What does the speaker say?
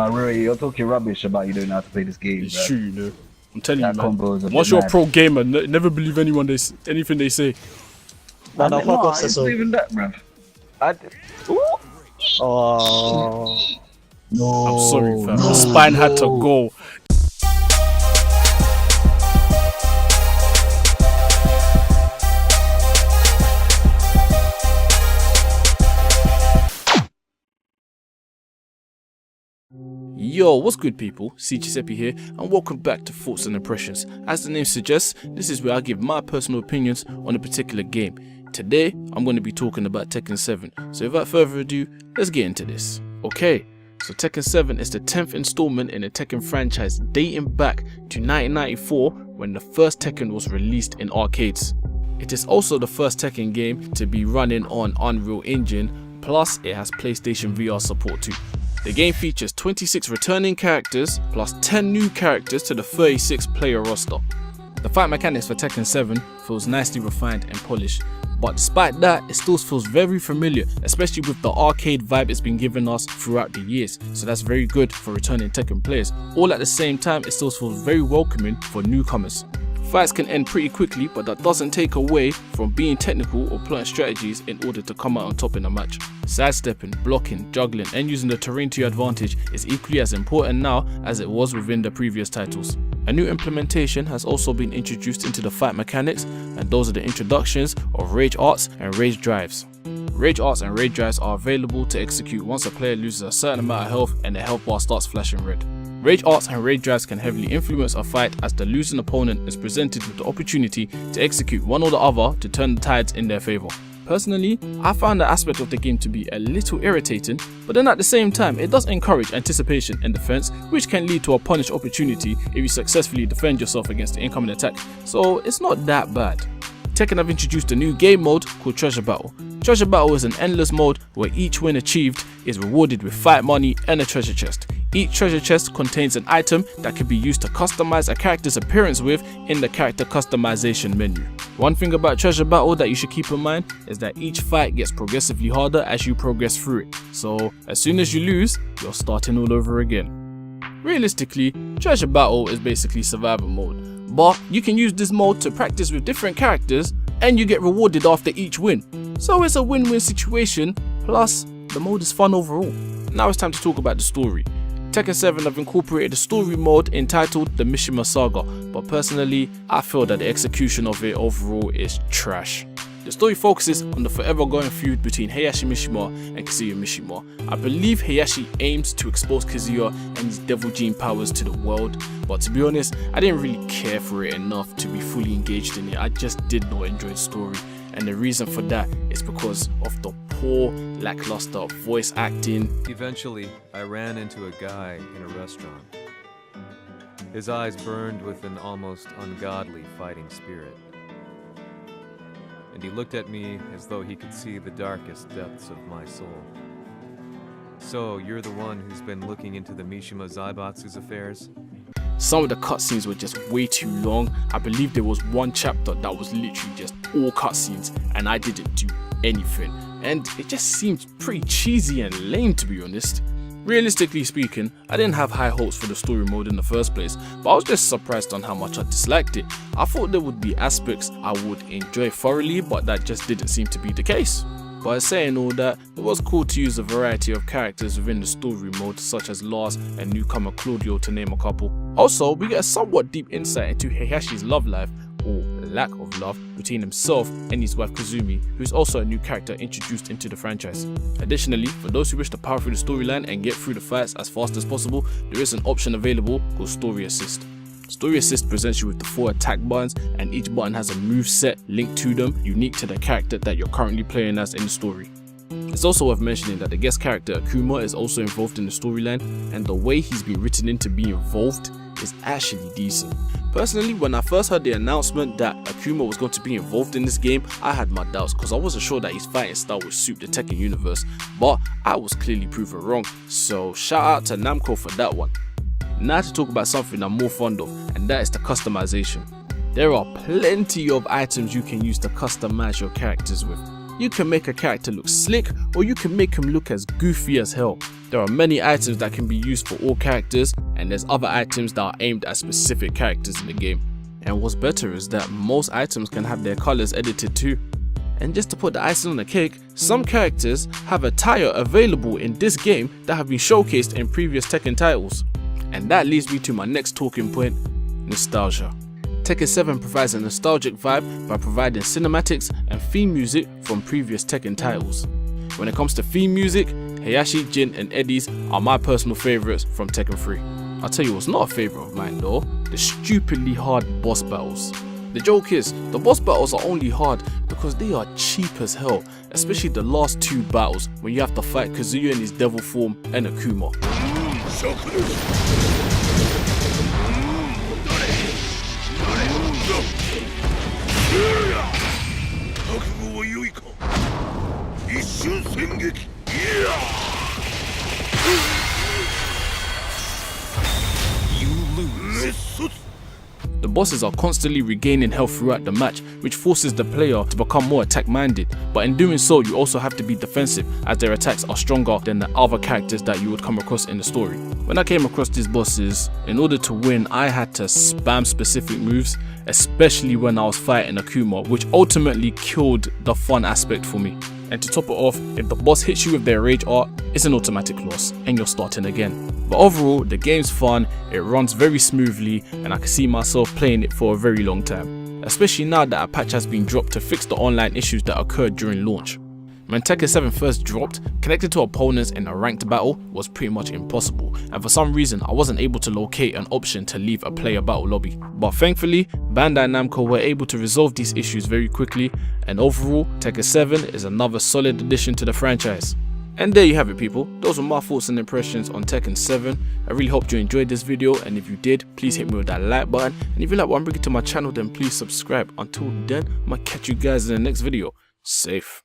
Really, you're talking rubbish about you don't know how to play this game. It's true, you know. I'm telling you, man. Combos Once you're a pro gamer, never believe anything they say. No, it's not even that, bruv. Oh. No. I'm sorry, fam. The spine had to go. Yo, what's good people, CeeGiuseppe here and welcome back to Thoughts and Impressions. As the name suggests, this is where I give my personal opinions on a particular game. Today, I'm going to be talking about Tekken 7, so without further ado, let's get into this. Okay, so Tekken 7 is the 10th installment in the Tekken franchise dating back to 1994 when the first Tekken was released in arcades. It is also the first Tekken game to be running on Unreal Engine, plus it has PlayStation VR support too. The game features 26 returning characters plus 10 new characters to the 36 player roster. The fight mechanics for Tekken 7 feels nicely refined and polished, but despite that it still feels very familiar, especially with the arcade vibe it's been giving us throughout the years, so that's very good for returning Tekken players. All at the same time, it still feels very welcoming for newcomers. Fights can end pretty quickly, but that doesn't take away from being technical or plotting strategies in order to come out on top in a match. Sidestepping, blocking, juggling and using the terrain to your advantage is equally as important now as it was within the previous titles. A new implementation has also been introduced into the fight mechanics, and those are the introductions of Rage Arts and Rage Drives. Rage Arts and Rage Drives are available to execute once a player loses a certain amount of health and their health bar starts flashing red. Rage Arts and Rage Drives can heavily influence a fight as the losing opponent is presented with the opportunity to execute one or the other to turn the tides in their favour. Personally, I found that aspect of the game to be a little irritating, but then at the same time it does encourage anticipation and defense, which can lead to a punish opportunity if you successfully defend yourself against the incoming attack, so it's not that bad. Tekken have introduced a new game mode called Treasure Battle. Treasure Battle is an endless mode where each win achieved is rewarded with fight money and a treasure chest. Each treasure chest contains an item that can be used to customize a character's appearance with in the character customization menu. One thing about Treasure Battle that you should keep in mind is that each fight gets progressively harder as you progress through it, so as soon as you lose, you're starting all over again. Realistically, Treasure Battle is basically survival mode, but you can use this mode to practice with different characters and you get rewarded after each win. So it's a win-win situation, plus the mode is fun overall. Now it's time to talk about the story. Tekken 7 have incorporated a story mode entitled the Mishima Saga, but personally, I feel that the execution of it overall is trash. The story focuses on the forever going feud between Heihachi Mishima and Kazuya Mishima. I believe Heihachi aims to expose Kazuya and his devil gene powers to the world, but to be honest, I didn't really care for it enough to be fully engaged in it. I just did not enjoy the story, and the reason for that is because of the poor, lackluster voice acting. Eventually, I ran into a guy in a restaurant. His eyes burned with an almost ungodly fighting spirit. And he looked at me as though he could see the darkest depths of my soul. So, you're the one who's been looking into the Mishima Zaibatsu's affairs? Some of the cutscenes were just way too long. I believe there was one chapter that was literally just all cutscenes and I didn't do anything. And it just seemed pretty cheesy and lame, to be honest. Realistically speaking, I didn't have high hopes for the story mode in the first place, but I was just surprised on how much I disliked it. I thought there would be aspects I would enjoy thoroughly, but that just didn't seem to be the case. But saying all that, it was cool to use a variety of characters within the story mode, such as Lars and newcomer Claudio, to name a couple. Also, we get a somewhat deep insight into Heihachi's love life, or lack of love, between himself and his wife Kazumi, who is also a new character introduced into the franchise. Additionally, for those who wish to power through the storyline and get through the fights as fast as possible, there is an option available called Story Assist. Story Assist presents you with the 4 attack buttons, and each button has a move set linked to them, unique to the character that you're currently playing as in the story. It's also worth mentioning that the guest character Akuma is also involved in the storyline, and the way he's been written in to be involved is actually decent. Personally, when I first heard the announcement that Akuma was going to be involved in this game, I had my doubts because I wasn't sure that his fighting style would suit the Tekken universe, but I was clearly proven wrong, so shout out to Namco for that one. Now to talk about something I'm more fond of, and that is the customization. There are plenty of items you can use to customize your characters with. You can make a character look slick, or you can make him look as goofy as hell. There are many items that can be used for all characters, and there's other items that are aimed at specific characters in the game. And what's better is that most items can have their colors edited too. And just to put the icing on the cake, some characters have attire available in this game that have been showcased in previous Tekken titles. And that leads me to my next talking point, nostalgia. Tekken 7 provides a nostalgic vibe by providing cinematics and theme music from previous Tekken titles. When it comes to theme music, Hayashi, Jin and Eddie's are my personal favourites from Tekken 3. I'll tell you what's not a favourite of mine though, the stupidly hard boss battles. The joke is, the boss battles are only hard because they are cheap as hell, especially the last 2 battles when you have to fight Kazuya in his devil form and Akuma. You lose. The bosses are constantly regaining health throughout the match, which forces the player to become more attack minded, but in doing so you also have to be defensive as their attacks are stronger than the other characters that you would come across in the story. When I came across these bosses, in order to win I had to spam specific moves, especially when I was fighting Akuma, which ultimately killed the fun aspect for me. And to top it off, if the boss hits you with their rage art, it's an automatic loss and you're starting again. But overall, the game's fun, it runs very smoothly, and I can see myself playing it for a very long time, especially now that a patch has been dropped to fix the online issues that occurred during launch. When Tekken 7 first dropped, connecting to opponents in a ranked battle was pretty much impossible, and for some reason I wasn't able to locate an option to leave a player battle lobby. But thankfully, Bandai Namco were able to resolve these issues very quickly, and overall, Tekken 7 is another solid addition to the franchise. And there you have it people, those were my thoughts and impressions on Tekken 7. I really hope you enjoyed this video, and if you did, please hit me with that like button, and if you like what I'm bringing to my channel, then please subscribe. Until then, I might catch you guys in the next video. Safe.